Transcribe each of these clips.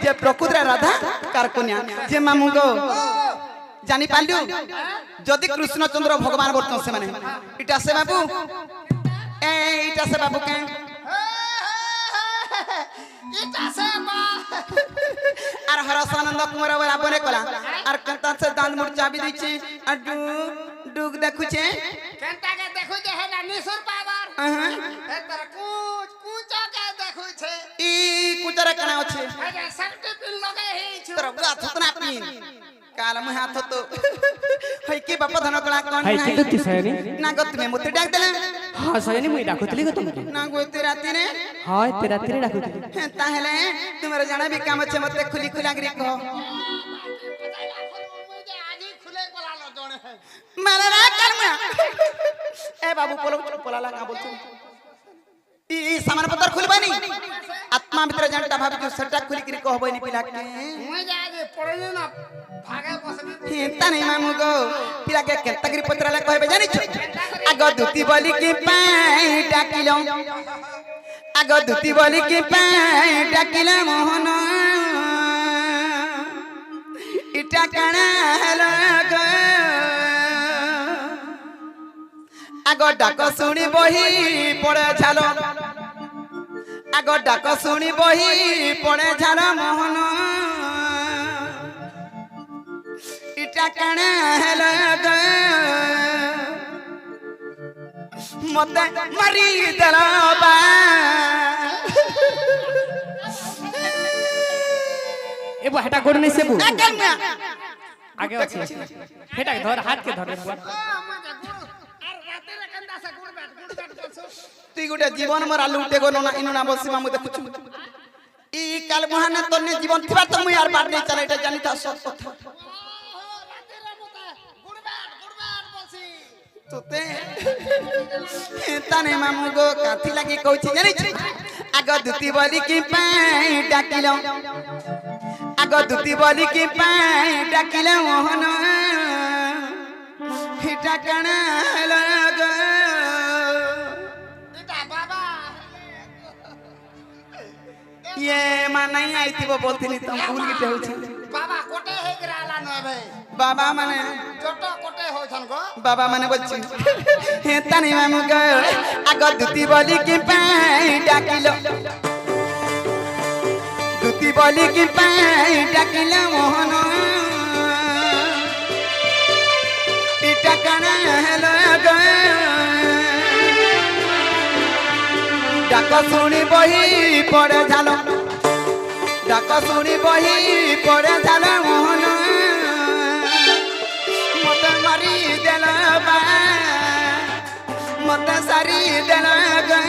जे प्रकृत राधा कार कन्या जे मामू गो जानी पालु जदि कृष्णचंद्र भगवान बर्तन से माने इटा से बाबू ए इटा से बाबू के इटा से बा आर हरसानंद कुमार वाला बने कला आर कंता से दान मुर्चा भी दिछि आ डुग देखु छे केनता के देखु जे है ना निसुर पावर ए तर कुचा के देखु छे ई कुचरा कना अछि अरे शक्ति पिन लगे ही छु तोर गाथ तना पिन काल में हाथ तो हई के बाप धन कला कोन हाय नाही कितु सयनी ना गत में मुते डाक देले हां सयनी मुई डाकुतली ग तुमके ना गोते राती ने हाय ते रात्री डाकुतली ताहले तुमरे जाना भी काम छे मते खुली खुला गिरी कहो आज ही खुले कोला लो जणे मारे ना कर्म ए बाबू पोला लगा बोल तू ई सामान पत्थर खुलबानी आत्मा भीतर जानता भाभी जो सट्टा खुली गिरी कहबो नी पिला के मुई जा आज पड़ले ना भागे बसबी हिंता नहीं मामू गो पिला के केतगिरी पत्र ला कहबे जानि छ आगो दुती बोली की पाई डाकिलो आगो दुती बोली की पाई डाकिला मोहन इटा काना लग आगो डाक सुनी बही पड़े झालो आगो डाक सुनी बही पड़े झालो मोहन इटा काना लग मते मारी देला बा ए बो हटा गोड़ नहीं से बो आगे आगे अछि हेटा के धर हाथ के धर रे बुआ और राते रे कंदा से गुड़ बैठ बसो तुई गोटे जीवन मरा लुटे गो ना इनु ना बसी मामू देखुछु ई काल बहाने तोने जीवन थिबा त मुई यार बात नहीं चले एटा जानी था सब कथा राते रे मते गुड़ बैठ बसी तुते ताने मामू गो काथी लागी कहछि जानि छ आगो दुती बोली की पाई डाकिलो आगो दुती बोली की पाई डाकिलो मोहन हिटा कणा लग इटा बाबा ये मा नहीं आइतिबो बोलथिनी त भूल गिटे होछि बाबा कोटे हे गिराला न बे बाबा माने जोटो कोटे हो छन गो बाबा माने बोलछि हे तानी मामू गो आगो दुती बोली की पाई डाकिलो दुती बोली की पाई डाकिलो मोहन इटा कणा लग डाक सुनी बही पड़े झालो डाक सुनी बही पड़े झालो मोहन मते मारी देला बा मते सारी देला ग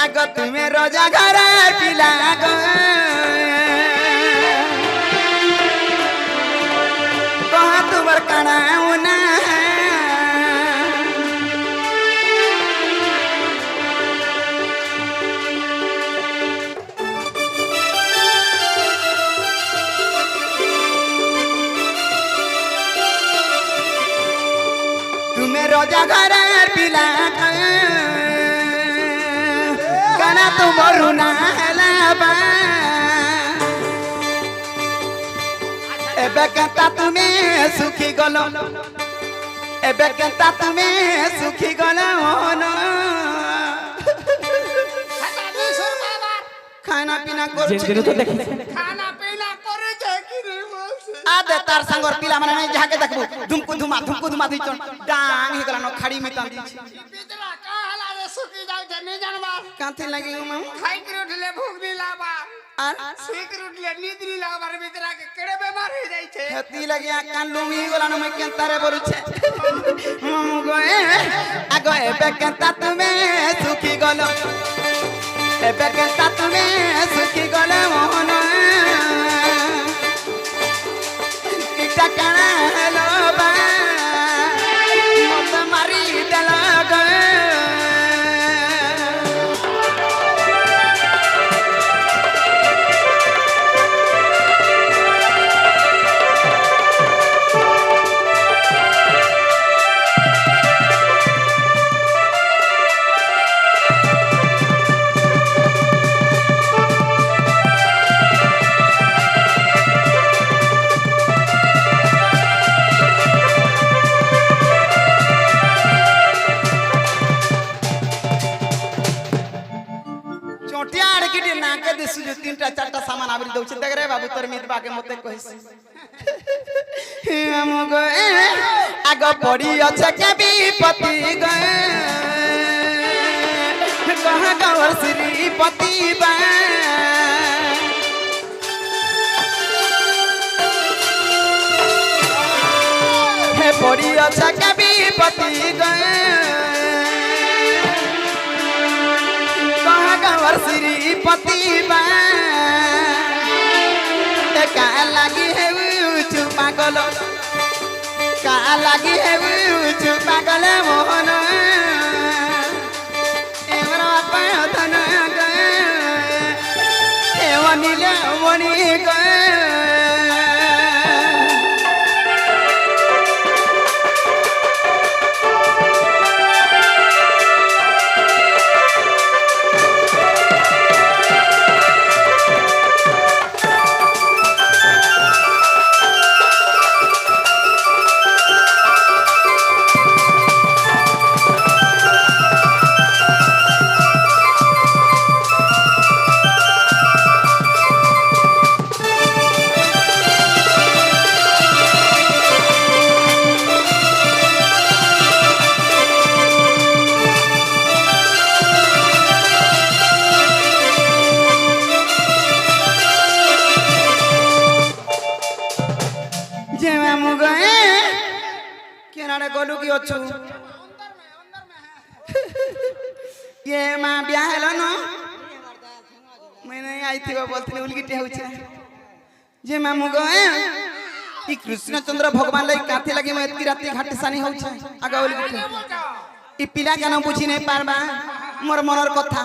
आगो तुम्हें रोजा घर पिला गो कहा तुमर कणाऊ ना तुम्हें रोजा घर पिला गो कना तुमरु ना हलाबा एबे केता तुमे सुखी गलो एबे केता तुमे सुखी गलो न हटा निसुर बाबा खाना पीना कर जेन तो देखि खाना पीना करे जे कि रे मस आदे तार संगर पिला माने नहीं जाके देखबो धुमकु धुमा दी चोन डांग हे गला न खाड़ी में तांदी पितरा का हला रे सुखी जाउ जे नि जानबा काथे लगी मामू खाई के उठले भूख नहीं लाबा आर सीख उठले नींद नहीं लाबा रे पितरा के केड़े बीमार हो जाई छे खेती लगी कान लुमी गला न मैं केंता रे बोलु छे मामू गोए आगो एबे केता तुमे सुखी गलो एबे केता तुमे सुखी गलो मोहन माना बिल दउछ देख रे बाबू तोर मित बाके मते कहिस हम गए आग पड़ी अच्छे के विपत्ति गए कहाँ गवर श्रीपति बा हे पड़ी अच्छे के विपत्ति गए कहाँ गवर श्रीपति बा का लगी है पागल का लगी है पागल मोहन एमरा पाधन गए वनीले वनी गए गलू की अच्छु ये माँ ब्याह हेलो न मैंने आई थी बोलती उलगिटे होछे जे मामू गए ई कृष्णचंद्र भगवान लई काथे लगी मैं इतकी राती घाट सानी होछे आगा उलगिटे ई पिला केन बुझी नहीं पारबा मोर मनर कथा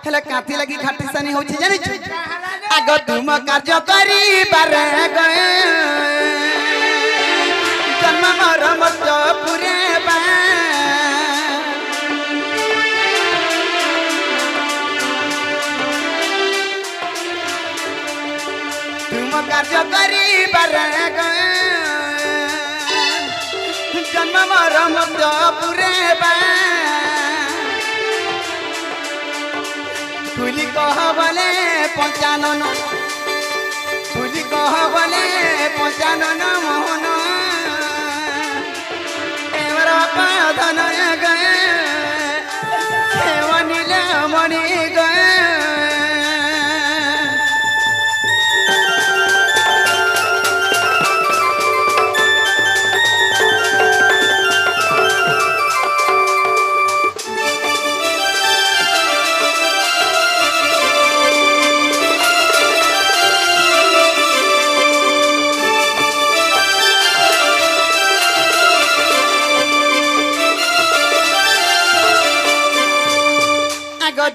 हेले काथे लगी घाट सानी होछे जानि छु आग तुम कार्य करी बारे गए जन्म मोर मत पुरे बा तुम कार्य करी बारे गए जन्म मोर मत पुरे बा फुली कह बोले पंचानन फुली कह बोले पंचानन मोहन पाधन गए वनीले मणि गए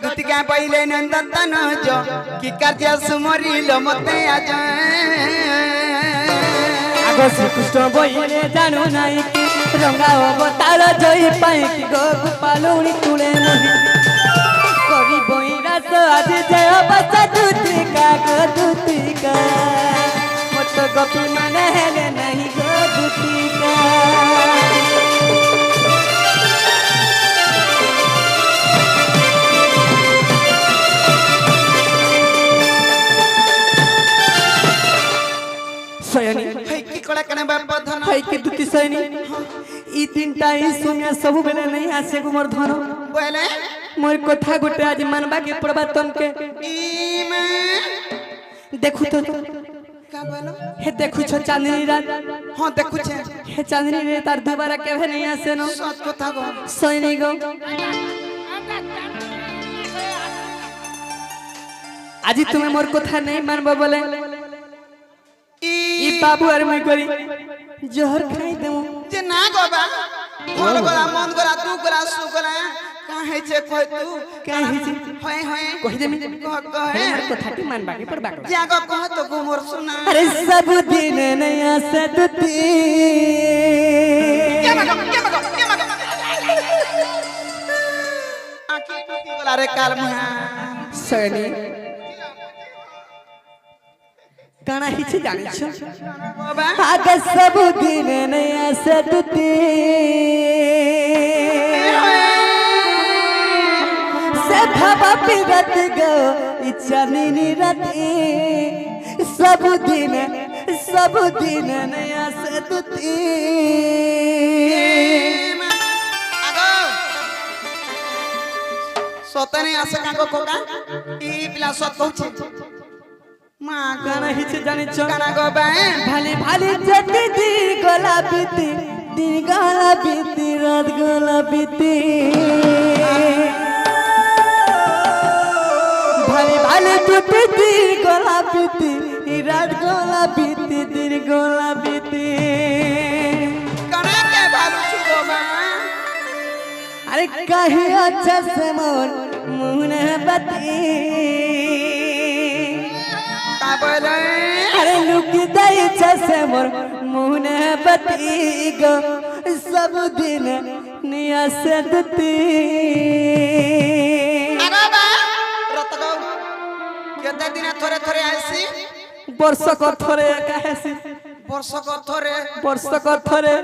दुतिका पहिले नंदन जो कि कार्य सुमरिल मते आज आगो श्रीकृष्ण बोले जानू नहीं कि रंगा अवतार जई पाई कि गो गोपालुनी तुले मोहि करी बोइरा सो आज जय बसा दुतिका गो दुतिका मत गोपी माने हेले नहीं गो दुतिका सयनी है की कड़ा कने बाप धन है कि दुति सयनी ई तीनटा ई सुनिया सब बेले नहीं आसे गो मोर धन बोले मोर कथा गुटे आज मानबा के पड़बा तमके ई में देखु तो का बोलो हे देखु छ चांदनी रात हां देखु छे हे चांदनी रे तार दोबारा केभे नहीं आसे न सच कथा गो सयनी गो आज तुम्हें मोर कथा नहीं मानबा बोले ई बाबू आर मैं करी जहर खाई देमु जे ना गोबा घर गोला मन गोला तू गोला सु गोला काहे छे कोइ तू काहे छे होय होय कहि देमी कह मोर कथा के मानबा के पड़बा जागो कह तो गो मोर सुना अरे सब दिन नया सतती के मगो आखी टूटी गोला रे काल मुहा सयनी काना हिचे जानि छ बाबा आगे सब दिन नया सतती से भवा पिरत गो इच्छा नी राती सब दिन नया से दुती আগো সতনে আসে কাকো কোকা ই পিলা সত কହୁছে মা গানা হিচে জানিছ গানা গো বে ভালি ভালি যেতে দি গলা বিতি দিন গলা বিতি রাত গলা বিতি ভালি ভালি যেতে দি গলা বিতি রাত গলা বিতি দিন গলা বিতি গানা কে ভালো ছুগো মা अरे कहीं अच्छा से मोर मुने बती का बोले अरे लुक दई अच्छा से मोर मुने बती गो सब दिन निया से दती আগো বা রত গো কেতে দিন থরে থরে আইছি वर्ष को थोरे कहसी বর্ষক থরে वर्ष को थोरे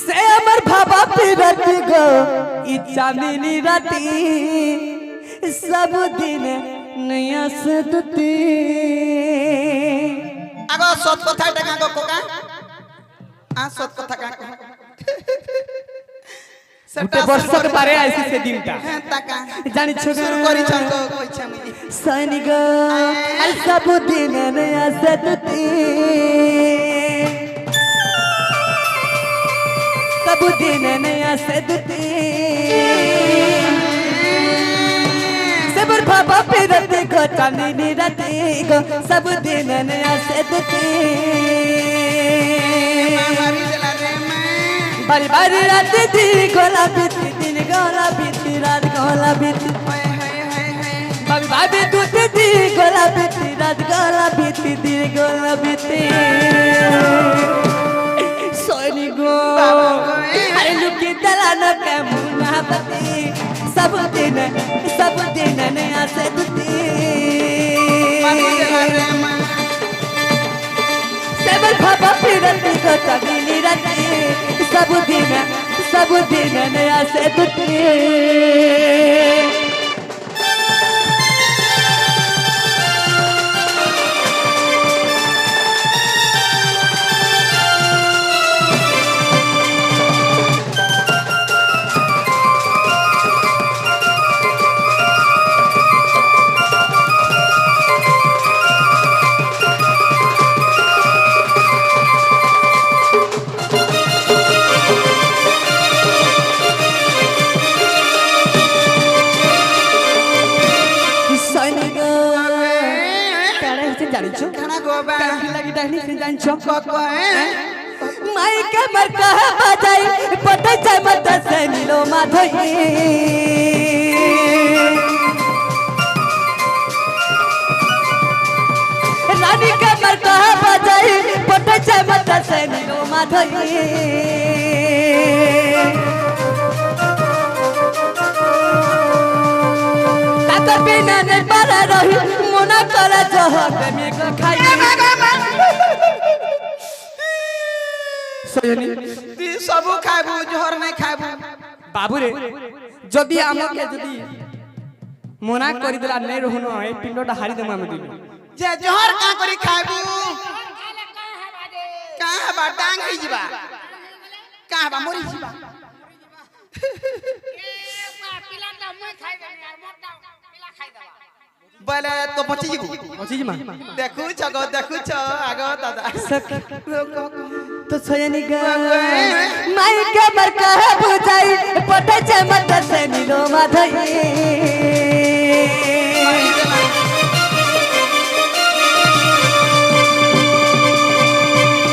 से अमर भाबा पिरती गो ई चांदनी राती सब दिन निया से दती আগো সত কথা টাকা গো কোকা সত কথা কাকো গোটে বর্ষ के बारे आइसी से दिनटा হ্যাঁ টাকা जानि छु শুরু করি চঙ্গ কইছা আমি सैनिक अरे सब दिन नया से दती सब दिन नया से दती सबुर भाबा पिरती गो चांदनी राती गो सब दिन नया से दती মারি দেলা রে মা बारी बारी रात दी गोला बीती दिन गोला बीती रात गोला बीती हाय हाय हाय हाय बाबी बाबी दूध दी गोला बीती रात गोला बीती दिन गोला बीती सोनी गो अरे लुकी दलान के मुना बती सब दिन नया से दुती मारी देला रे मা सेबर भाबा पिरती को चांदनी राती सब दिन नया से दुती जानिछो खाना गो बा लगी डाहनी से जानिछो को माई के मर कहा बजाई पटे जाय मत से नीलो माधई रानी के मर कहा बजाई पटे जाय मत से नीलो माधई ताकर बिना ने पर रही मोना करा जहर में को खाई सोयनी ती सबु खाबू जोहर नहीं खाबू बाबू रे जदि हमके जदि मना करि देला नै रहनो ए पिंडोटा हारि देम हम दिल जे जोहर का करी खाबू खाले का है बाजे का बा टांग ही जीवा का बा मरी जीवा ए बा पिला त मैं खाइ देनी यार मोटा पिला खाइ देबा बोले तो बची जीबू मची मा देखू छ आगो दादा तो सोयनी ग माई के मर कह बुझाई पटे छे मत से नीलो माधई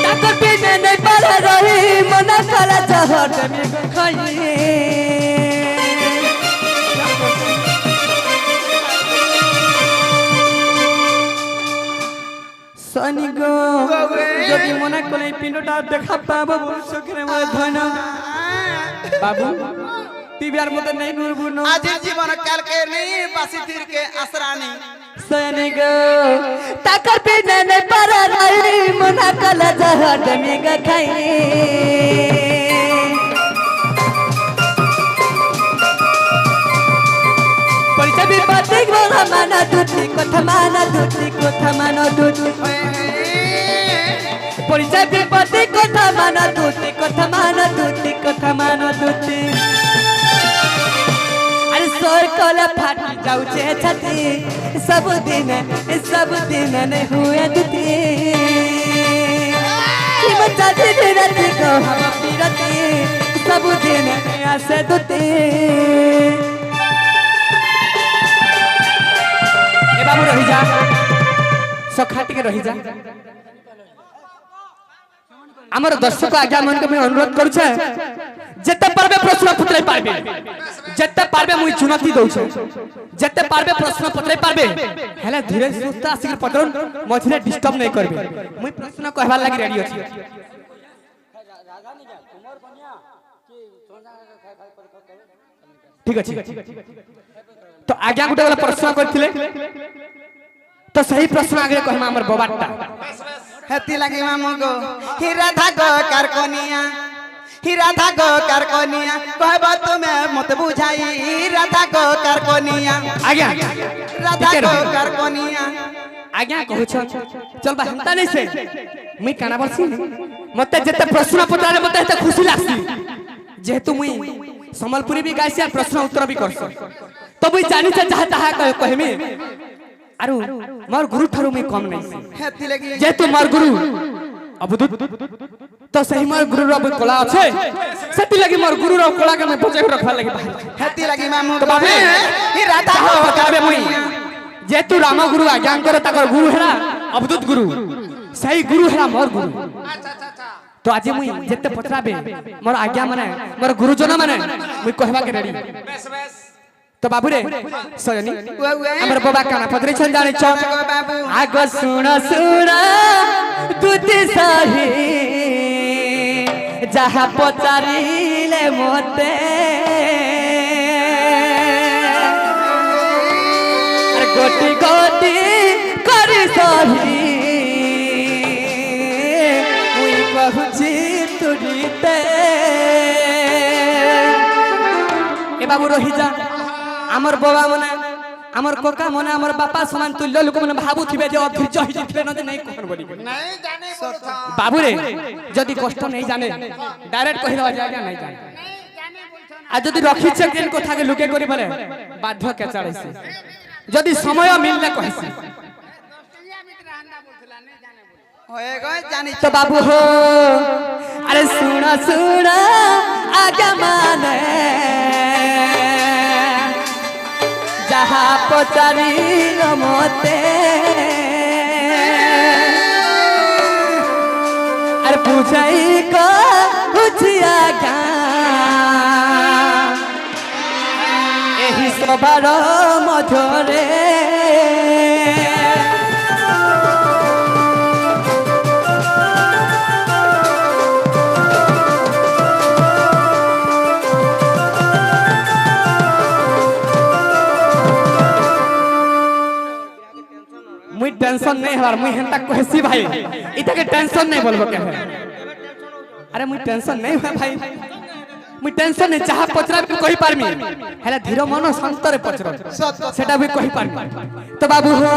ताकर बिना नै पर रही मना करा जहर में को खाई सोनी गो যদি মনে করে পিন্ডটা দেখা পাবো চোখের মধ্যে ধন বাবু টিভির মধ্যে নেই করবো না आज जीवन काल के नहीं बासी तीर के असरानी सोनी गो ताकर बिना नहीं पर रही मना कला जहर में ग खाई परिचय भी বিপদে কথা মান দুটি কথা মান দুটি কথা মান দুটি পরিচয় বিপদে কথা মান দুটি কথা মান দুটি কথা মান দুটি अरे सोर कोला फाट जाऊ छे छती सब दिन नहीं हुए दुती बच्चा दिन रात को हम पीरती सब दिन ऐसे दुती ए बाबू रही जा सखाटी के रही जा আমার দর্শক আজ্ঞা মনকে আমি অনুরোধ করছে যেতে পারবে প্রশ্ন পত্রে পারবে যেতে পারবে মুই চুনতি দউছে যেতে পারবে প্রশ্ন পত্রে পারবে হেলে ধীরে সুস্থ আসি পত্রন মঝিরে ডিস্টার্ব নাই করবে মুই প্রশ্ন কহবার লাগি রেডি আছি ঠিক আছে তো আজ্ঞা গুটে গলা প্রশ্ন করছিলে তো সেই প্রশ্ন আগে কহমা আমার বাবাটা হেতি লাগি মামু গো হীরা ধাগো কারকনিয়া হীরা ধাগো কারকনিয়া কহব তুমি মত বুঝাই হীরা ধাগো কারকনিয়া আজ্ঞা রাধা গো কারকনিয়া আজ্ঞা কହୁছ চল বা হেন্তা নাই সে মুই কানা বলছি মতে যেতে প্রশ্ন পত্রে মতে হেতে খুশি লাগছি যেহেতু মুই সম্বলপুরি भी গাইছি আর প্রশ্ন উত্তর भी করছ তো মুই জানি যে যাহা তাহা কহমি আরু মোর গুরু ঠারু মুই কম নাই হেতি লাগি যেহেতু মোর গুরু অবধূত তো সেই মোর গুরুর কলা আছে সেটি লাগি মোর গুরুর কলা কে মই বজায় রাখবা লাগি হেতি লাগি মামু তো গো বাবে হীরা ধাগো পচাবে মুই যেহেতু রাম গুরু আজ্ঞাঙ্কর তাকর গুরু হেলা অবধূত গুরু সেই গুরু হেলা মোর গুরু আচ্ছা আচ্ছা আচ্ছা তো আজি মুই যেতে পচরাবে মোর আজ্ঞা মানে মোর গুরুজন মানে মুই কহবা কে রেডি বেশ বেশ তো বাবু রে সয়নি উয়া উয়া আমার বাবা কানা পদরে ছন জানি ছ গো বাবু আগ শুণ শুণ দুটি সাহি যাহা পচারিলে মতে আর গটি গটি করি সহি মুই কহুছি তুরিতে এ বাবু রহি যা আমার বাবা মনে আমার কোকা মনে আমার বাপা সমান তুল্য লোক মানে ভাবুথিবে যে অধৈর্য হই যাইতলে নদে নাই কোন বলি नहीं जाने बोलो था বাবু রে যদি কষ্ট নেই জানে ডাইরেক্ট কहि দেওয়া যায় নাই জানে नहीं जाने बोलছো ना আর যদি রখিছে কেন কথাকে লুকে করি বলে বাধ্য কে চাড়াইছে যদি সময় মিললে কহিছে दस्तिया मित्र हंदा बोलथला नहीं जाने बोलो হয়ে গয় জানি তো বাবু হো আরে শুনা শুনা আগে মানে যাহা পচারিল মতে আর বুঝাই কুছিয়া গা এই সবার মধ্যরে मुई टेंशन नहीं हवार मुई हेंता कहसी भाई इताके टेंशन नहीं बोलबो के अरे मुई टेंशन नहीं हुआ भाई मुई टेंशन नहीं चाह पचरा भी कहि पारमी हेला धीर मन संतरे पचरो सेटा भी कहि पारमी तो बाबू हो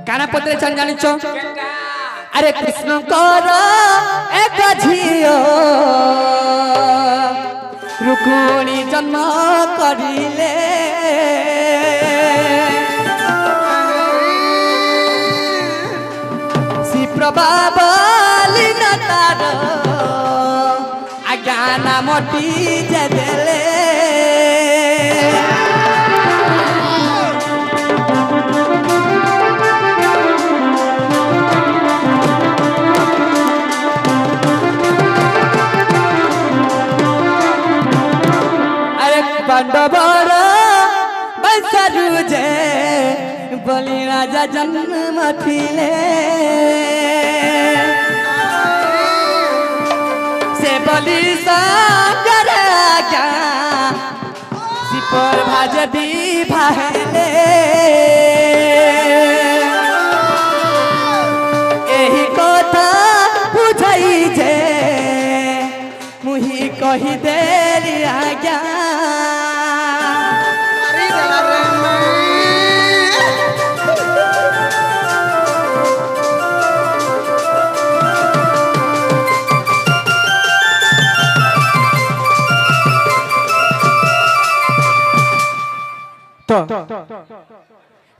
काना पत्रे चन जानि छ अरे कृष्ण कर एक झियो रुकुणी जन्म करिले प्रभावली न तार अज्ञाना मोटी जदले अरे पांडवर बंसरु जे बलि राजा जन्म थिले से बलि सागर क्या सिपर भाज दी भाले एही कथा बुझाई जे मुही कही देरी आज्ञा अरे रे তো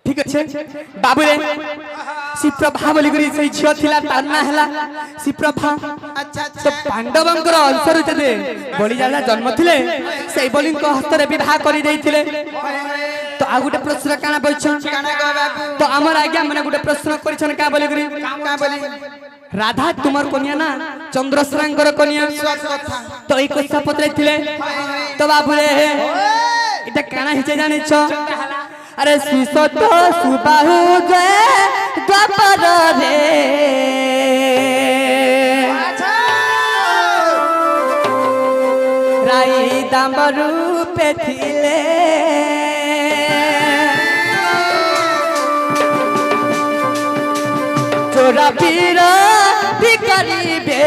ঠিক আছে বাবুরে শিপ্রভা বলি করি সেই ঝিও থিলা তার না হেলা শিপ্রভা আচ্ছা তো আচ্ছা পাণ্ডবঙ্কর অংশରୁ যেতে বলি যারা জন্ম ଥିଲେ সেই বলিଙ୍କ হস্ତରେ বিবাহ କରି ଦେଇଥିଲେ তো ଆଉ ଗୋଟେ ପ୍ରଶ୍ନ କାଣା ବଇଛନ୍ কানা গো বাবু তো আমার আজ্ঞা মানে ଗୋଟେ ପ୍ରଶ୍ନ କରିଛନ୍ কা বলি করি কা বলি রাধা তোমার কন্যা না চন্দ্রশ্রাঙ্গর কন্যা সত কথা তো এই কথা পত্রাইଥିଲେ তো বাবুরে এটা কাଣା হিচে জানিছ আরে সুসত সুবাহু যে দ্বাপর রে রাই দাম্বরু পেথিলে চোরা বীর বিকরিবে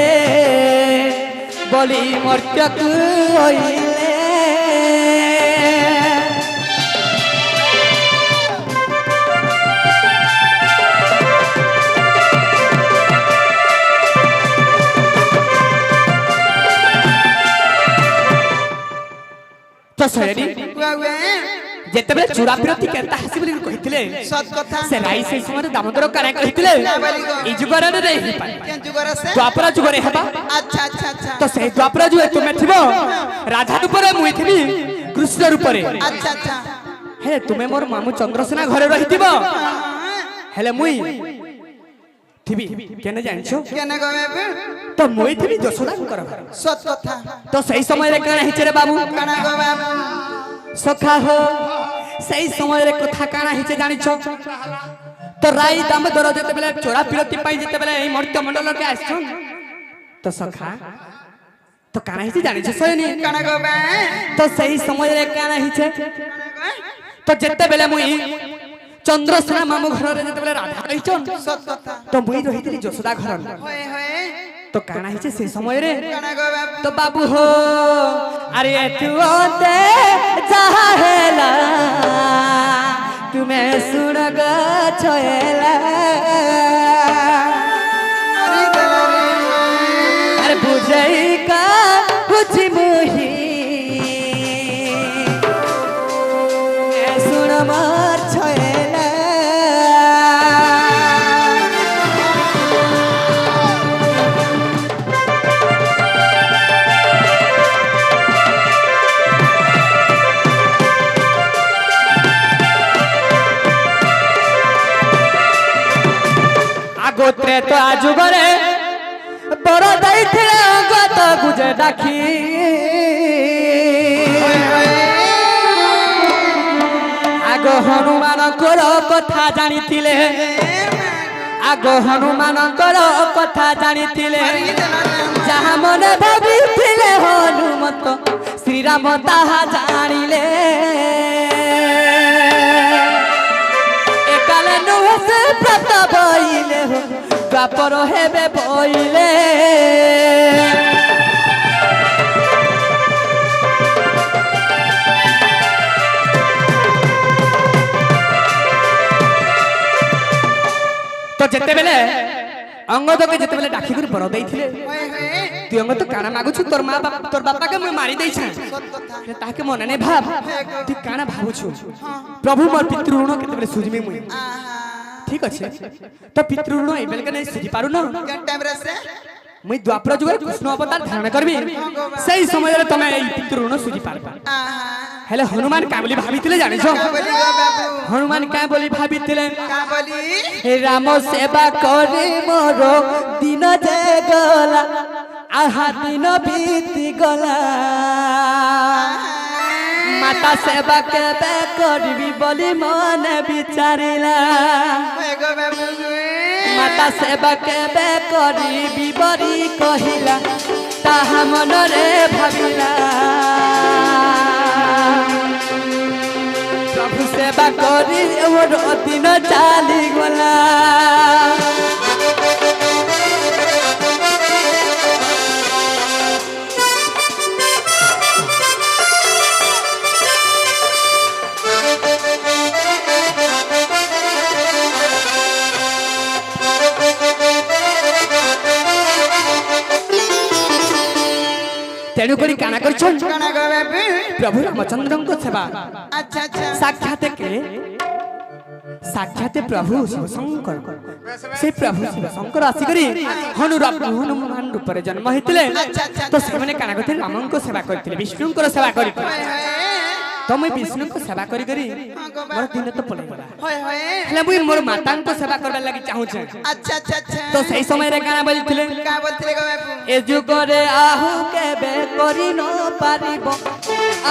বলি মর্ত্যকু হইলে তো সরি ওয়ে যেতেবেলে চূড়া বিরতি কেনতা হাসি বলি কহিଥିଲେ সত কথা ସେ ରାଇ ସେଇ ସମୟରେ ଦାମୋଦର କାଣା କହିଥିଲେ এই ଯୁଗରେ ରେହି ପାଇ কেন যুগর আছে ଦ୍ୱାପର ଯୁଗରେ ହେବା আচ্ছা আচ্ছা আচ্ছা ତ ସେଇ ଦ୍ୱାପର ଯୁଗରେ ତୁମେ ଥିବ ରାଧା ରୂପରେ ମୁଇଁ ଥିବି କୃଷ୍ଣ ରୂପରେ আচ্ছা আচ্ছা ହେ ତୁମେ ମୋର ମାମୁ ଚନ୍ଦ୍ରସେନା ଘରେ ରହିଥିବ ହେଲେ ମୁଇଁ ଥିବି କେନେ ଜାଣିଛ কেন গো বাবু ତ ମୁଇଁ ଥିବି ଯଶୋଦାଙ୍କର ଘର সত কথা ତ ସେଇ ସମୟରେ କାଣା ହେଇଛି ରେ ବାବୁ কানা গো বাবু সখা হো সেই সময়ের কথা কাଣା হিচে জানিছ তো রাই দামোদর যেতেবেলে চোরা বিরতি পাই যেতেবেলে এই মর্ত্য মণ্ডলকে আসছন তো সখা তো কাଣା হিচে জানিছ সয়নি কানা গো বে তো সেই সময়ের কাଣା হিচে তো যেতেবেলে মুই চন্দ্রসেনা মামু ঘরে যেতেবেলে রাধা রহিছন সত কথা তো মুই রহিଥିଲି যশোদা ঘর হয়ে হয়ে তো কাଣା হিচে সেই সময়ের কানা গো বাবু তো বাবু হো আরে তুতে চাহেলা তুমি শুন গছয়েলা আরে বুঝাই কা বুঝি মুহি শুন মার ছয়েলা গোত্রে তো আজুগরে বড় যাইছিলে গত গুজে ডাকি আগ হনুমানଙ୍କର কথা জানিଥିଲେ আগ হনুমানଙ୍କର কথা জানিଥିଲେ যাহা মনে ভাবিଥିଲେ হনুমন্ত শ্রীরাম তাহা জানিলে একালে নুহে প্রাপ্ত বইলে দ্বাপর হেবে বইলে তো যেতেবেলে অঙ্গদকে যেতেবেলে ডাকি করে বড় দেইছিলে তুই অঙ্গদ কানা মাগুছু তোর মা বাপ তোর বাপাকে মুই মারি দেইছা তাকে মনে নে ভাব তুই কানা ভাবুছু প্রভু মোর পিতৃ ঋণ কেতেবেলে সুজমি মুই ঠিক আছে তো পিতৃ ঋণ এই বেলকে নাই সুজি পারু না কেন টাইম রেছে মুই দ্বাপর যুগরে কৃষ্ণ অবতার ধারণ করবি সেই সমୟରେ তুমি এই পিতৃ ঋণ সুজি পারবা হেলে হনুমান কা বলি ভাবিଥିଲେ জানিছ বলি গো বাবু হনুমান কা বলি ভাবিଥିଲେ কা বলি হে রাম সেবা করে মোর দিন যে গলা আহা দিন বিতি গলা মাতা সেবা কেবে করবি বলি মনে বিচারিলা গো বাবু মাতা সেবা কেবে করিবি বলি কহিলা তাহা মনরে ভাবিলা প্রভু সেবা করি ওর দিন চালি গলা তেণু করি কানা করছন কানা গো বাবু প্রভু রামচন্দ্রଙ୍କ সেবা আচ্ছা আচ্ছা সাক্ষাৎ কে সাক্ষাৎ প্রভু শিবশঙ্কর সেই প্রভু শিবশঙ্কর আসিকরি হনুমান রূপরে জন্ম হইতিলে তো ସେମାନେ কানা করতে রামଙ୍କ সেবা କରିଥିଲେ বিষ্ণুଙ୍କର সেবা କରିଥିଲେ হায় হায় তো মুই বিষ্ণুଙ୍କ সেবা করি করি মোর দিন তো পলাই গলা হায় হায় হেলে মুই মোর মাতাଙ୍କ সেবা করবার লাগি চাহুছে আচ্ছা আচ্ছা আচ্ছা তো সেই সমୟରେ কানা বলিଥିଲେ কা বলছিলে গো বাবু এ যুগরে আহু কেবে করি ন পারিব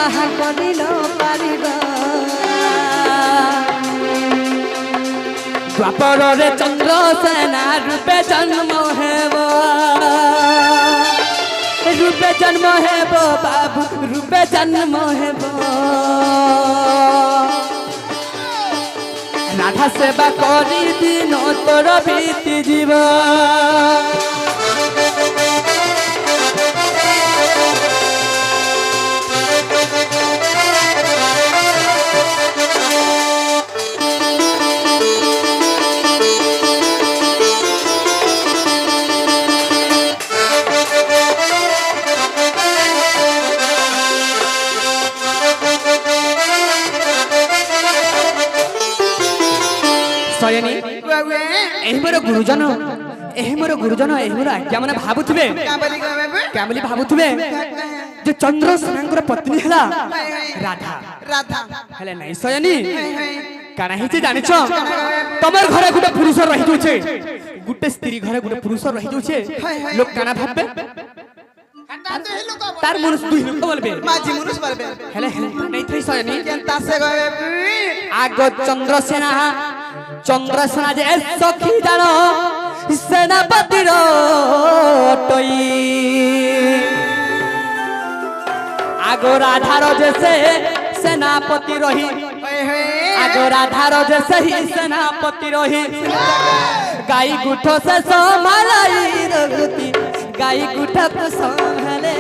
আহা করি ন পারিব দ্বাপরে চন্দ্রসেনা রূপে জন্ম হেব রূপে জন্ম হেব বাবু রূপে জন্ম হেব রাধা সেবা করি দিন তোর বিতি জীব সয়নি বাবু এই মোর গুরুজন এই মোর আজ্ঞা মানে ভাবুথিবে কা বলি গো বাবু কেমলি ভাবুথিবে যে চন্দ্রসেনাঙ্কর পত্নী হেলা হায় হায় রাধা রাধা হেলে নাই সয়নি হায় হায় কানা ହେଇଛି ଜାଣିଛ ତମର ଘରେ ଗୋଟେ ପୁରୁଷ ରହି ଯାଉଛେ ଗୋଟେ ସ୍ତ୍ରୀ ଘରେ ଗୋଟେ ପୁରୁଷ ରହି ଯାଉଛେ ଲୋକ କାନା ଭାববে হাঁটা দেহি লোক তার মনুষ দুই লোক বলবে মাঝি মুনুষ বলবে হেলে হেলে নাই থাই সয়নি কেনতা সে গো বাবু আগ চন্দ্রসেনা যে সখী জান সেনাপতির টই আগ রাধার যে সে সেনাপতি রহি হায় হায় আগ রাধার যে সেই সেনাপতি রহি গাই গুঠ সে সম্ভালাই রঘুতি গাই গুঠ সম্ভালে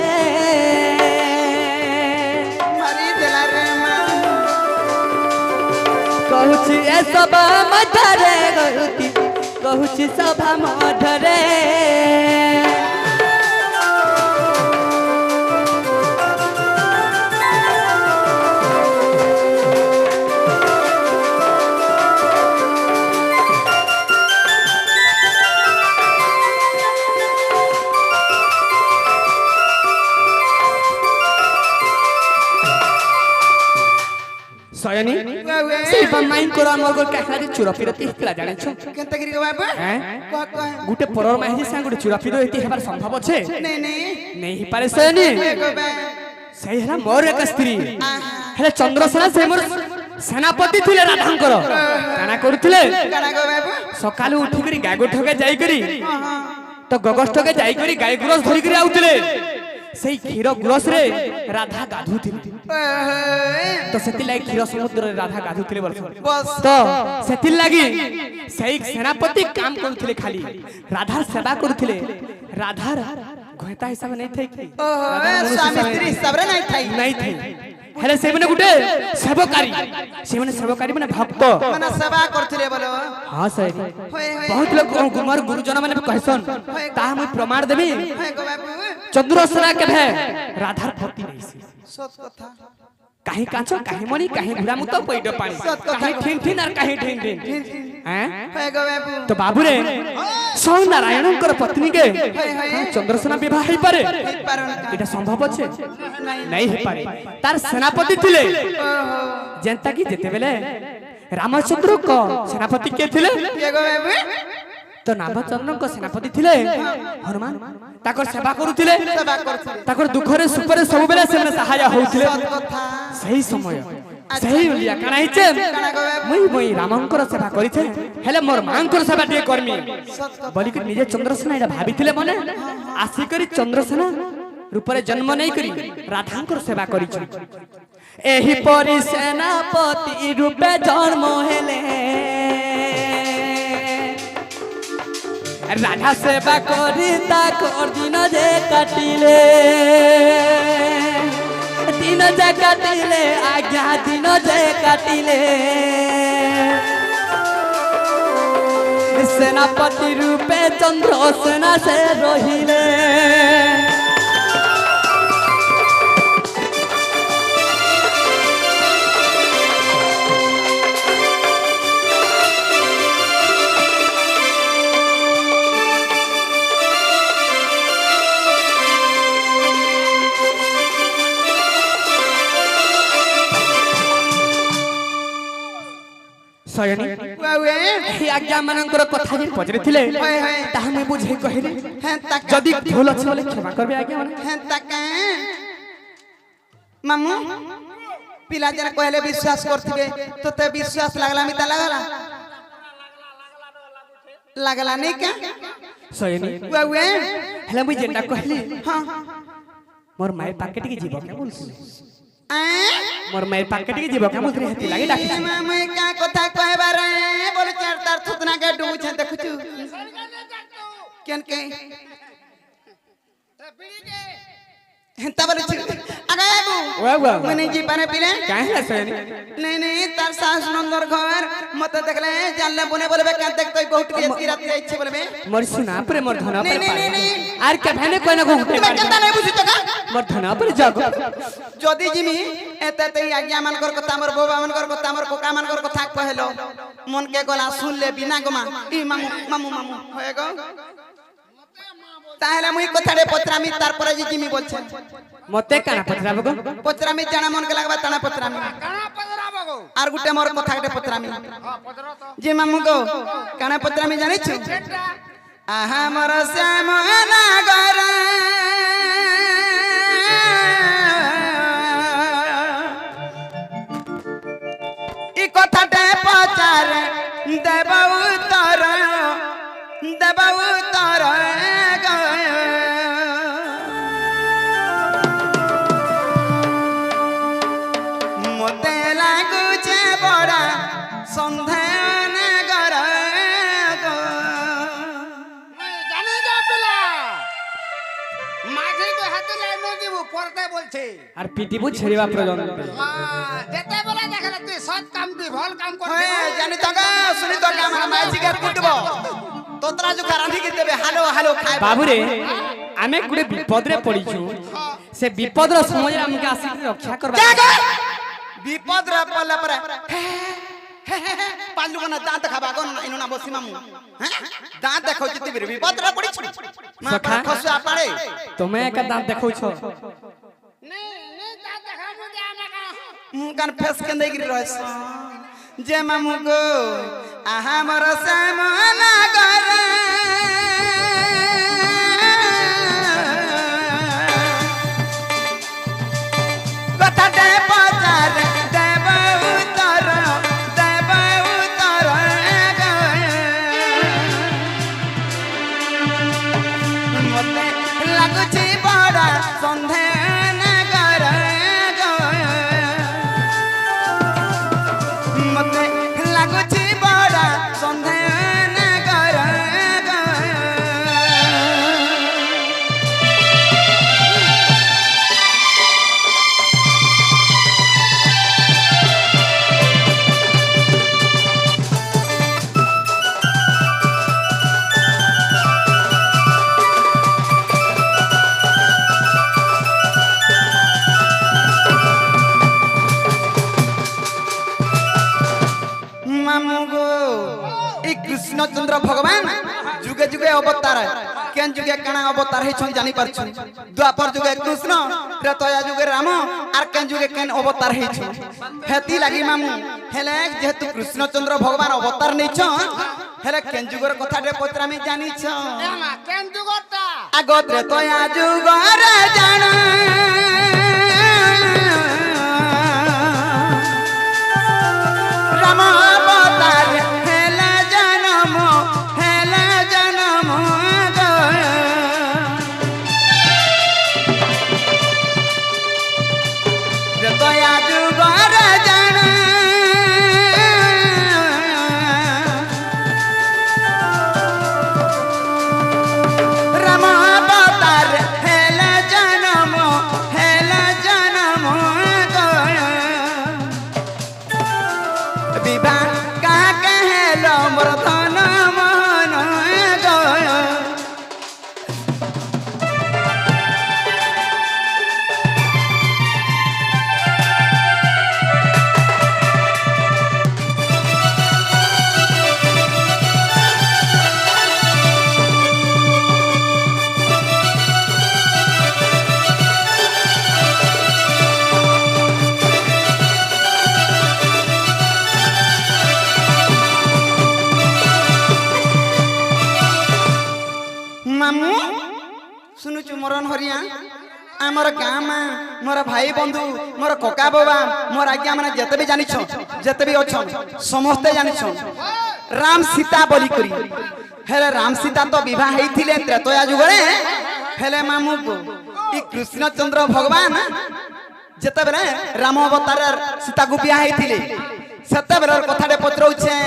মারি দেলা রে মা কহুছি এ সভা মধ্যরে রঘুতি কহুছি সভা মধ্যরে সয়নি বাবু সেই বন্মাইন করা মগর কাহারি চুরা ফিরতি হিতলা জানিছো কেনতা গিরি গো বাবু হ্যাঁ কহ কহ গুটে পরর মাহি সাং গুটে চুরা ফিরতি হেবার সম্ভব আছে নেই নেই নেই পারে সয়নি গো বাবু সেই হেলা মোর এক স্ত্রী হেলে চন্দ্রসেনা সেই মোর সেনাপতি থিলে রাধাঙ্কর কানা করুଥିଲେ কানা গো বাবু সকালু উঠি করি গায় গোঠকে যাই করি তো গগষ্ঠকে যাই করি গাই গুরস ধরি করি আউଥିଲେ সেই ক্ষীর গুরস রে রাধা গাধুଥିଲେ তো সেতিলাগি ক্ষীর সমুদ্রে রাধা গাধুଥିଲେ বলছ বস তো সেতিল লাগি সেই সেনাপতি কাম করুଥିଲେ খালি রাধার সেবা করুଥିଲେ রাধার ঘয়তা হিসাবে নাই থাই কি ওহো রাধার মনুষ্য স্বামী হিসাবে স্ত্রী সবরে নাই থাই নাই থাই হেলে সেমানে গুটে সেবকারী মানে ভক্ত মানে সেবা করছিলে বলো হ্যাঁ স্যার হয় হয় বহুত লোক গুমার গুরুজন মানে কহসন তাহা মুই প্রমাণ দেবি হয় গো বাবু চন্দ্রসেনা কেভে রাধার ভক্তি নাইছি সত কথা কাহি কাঁচ কাহি মণি কাহি ঘুরামুত পইড পানি কাহি ঠিন ঠিন আর কাহি ঠিন ঠিন হ্যাঁ হয় গো বাবু তো বাবুরে সৌ নারায়ণଙ୍କର পত্নীকে চন্দ্রসেনা বিবাহ ହେଇପାରେ পারো না এটা সম্ভব আছে নাই ହେଇପାରେ তার সেনাপতি ଥିଲେ যেন্তা কি যেতেবেলে রামচন্দ্রଙ୍କ সেনাপতি কে ଥିଲେ কে গো বাবু তো রামচন্দ্রଙ୍କ সেনাপতি ଥିଲେ হনুমান তাকর সেবা করুଥିଲେ সেবা করছিলে তাকর দুঃখরে সুখরে ସବୁବେଳେ ସେମାନେ ସାହାଯ୍ୟ ହଉଥିଲେ সত কথা সেই সময় সেই লিয়া কানা ହେଇছে মুই রামଙ୍କର সেবা করিছে হেলে মোর মাଙ୍କର সেবা টিকে করমি সত কথা বলিকি নিজে চন্দ্রসেনা এটা ভাবিଥିଲେ মনে আসিকরি চন্দ্রসেনা রূপরে জন্ম নেই করি রাধাঙ্কর সেবা করিছে এহি পরি সেনাপতি রূপে জন্ম হেলে রাধা সেবা করি তাকর দিন যে কাটিলে দিন যে কাটিলে আজ্ঞা দিন যে কাটিলে সেনাপতি রূপে চন্দ্রসেনা সে রহিলে ଶୟନୀ ବାଉଏ এই আজ্ঞা মানଙ୍କର কথা যে পচরিଥିଲେ হয় হয় তাহা মুই বুঝাই কহিলি হ্যাঁ তাকা যদি ভুল আছে বলে ক্ষমা করবে আজ্ঞা মানে হ্যাঁ তাকা মামু পিলা যেন কহলে বিশ্বাস করথিবে তোতে বিশ্বাস লাগলা মিতা লাগলা লাগলা নেই কা ଶୟନୀ বাউয়ে ହେଲେ ମୁଇଁ ଯେନ୍ଟା କହିଲି হ্যাঁ মোর মায়ের পাকে ଟିକେ ଯିବ କେ বলছিলে আ মোর মায়ের পাকে ଟିକେ ଯିବ কে বলছিলে হেতি লাগি ডাকিছি মামু কা কথা কহবার বল চার তার থুতনা কে ডুবুছে দেখুছু কেন কে হেন্তা বলছু আগে বাবু ওয়া ওয়া মনে জি পারে পিলে কাহে না ଶୟନୀ नहीं नहीं तार सास नंदर घर मत देखले जानले बने बोलबे का देख तई बहुत के की रात इच्छे बोलबे মোর সুনা পরে মোর ধন नहीं পরে नहीं नहीं আর কে ভানে কই না গো তুমি কেনতা নাই বুঝিছ का মোর ধন পরে যাগো যদি জিমি এতে তই আজ্ঞा मान कर কথা हमर बाबा मान कर কথা हमर कोका मान कर কথা कहलो मन के गला सुन ले बिना गमा ई मामू मामू मामू होए गो তাহলে মুই কথারে পত্রামি তারপরে জিমি বলছে মতে কানা পচরাব গো পত্রামি জানা মন কে লাগবা তানা পত্রামি কানা পদরাবো গো আর গুটে মোর কথা গটে পত্রামি হ্যাঁ পদরা তো যে মামু গো কানা পত্রামি জানিছ সেটা আহা মোর শ্যাম নাগর ই কথাতে পচার দেব উত্তর মতে লাগুছে বড়া সন্ধান গর জানি যা পেলা মাঝে তো হাতে লাইন দিব পড়তে বলছে আর পিটিবু ছেড়িবা পর্যন্ত যেতে বলে দেখলে তুই সৎ কাম দি ভাল কাম করবি জানি তো গা শুনি তো আমার মাঝি গার কুটব তোতরা जो রাঁধি কি দেবে হালো হালো খাই বাবুরে আমি গুড়ে বিপদরে পড়িছু সে বিপদর সময় আমাকে আসি রক্ষা করবা বিপদ রে পড়লে পরে পাঁচলু কোনা দাঁত খাবা কোন ইনু না বসি মামু হ্যাঁ দাঁত দেখো জিতি বিপদ রে পড়িছ মা সখা। খসুয়া পাড়ে তুমি একা দাঁত দেখাউছ নে নে তা দেখাবো দে না কা মুখ কান ফেস কে দেগিরি রহস যে মামু গো আহা মোর শ্যামনা গর কথাতে পচার দেব উত্তর মতে লাগুছি বড় সন্ধান গর মতে লাগুছি বড় সন্ধান গর মামু গো এই কৃষ্ণচন্দ্র ভগবান যুগে যুগে অবতার কেন যুগে কানা অবতার হইছন জানি পারছন দ্বাপর যুগে কৃষ্ণ ত্রেতয়া যুগে রাম আর কেন যুগে কেন অবতার হইছন হেতি লাগি মামু হেলে যেহেতু কৃষ্ণচন্দ্র ভগবান অবতার নেইছ হেলে কেন যুগর কথাটে পত্রামি জানিছ এমা কেন যুগটা আগ ত্রেতয়া যুগর জানা রাম অবতার হেলা জনম গো ত্রেতয়া যুগর জানা রাম অবতার হেলা জনম ମାମୁଁ ଶୁଣୁଛୁ ମରନ ହରିଆ ଆମର ଗାଁ ମା ମୋର ଭାଇ ବନ୍ଧୁ ମୋର କକା ବାବା ମୋର ଆଜ୍ଞା ମାନେ ଯେତେ ବି ଜାଣିଛ ଯେତେ ବି ଅଛନ୍ ସମସ୍ତେ ଜାଣିଛନ୍ ରାମ ସୀତା ବୋଲି କରି ହେଲେ ରାମ ସୀତା ତ ବିବାହ ହେଇଥିଲେ ତ୍ରେତୟା ଯୁଗରେ ହେଲେ ମାମୁଁ ଇ କୃଷ୍ଣଚନ୍ଦ୍ର ଭଗବାନ ଯେତେବେଳେ ରାମ ଅବତାର ସୀତାକୁ ବିବାହ ହେଇଥିଲେ ସେତେବେଳେ କଥାଟେ ପଚରଉଛେ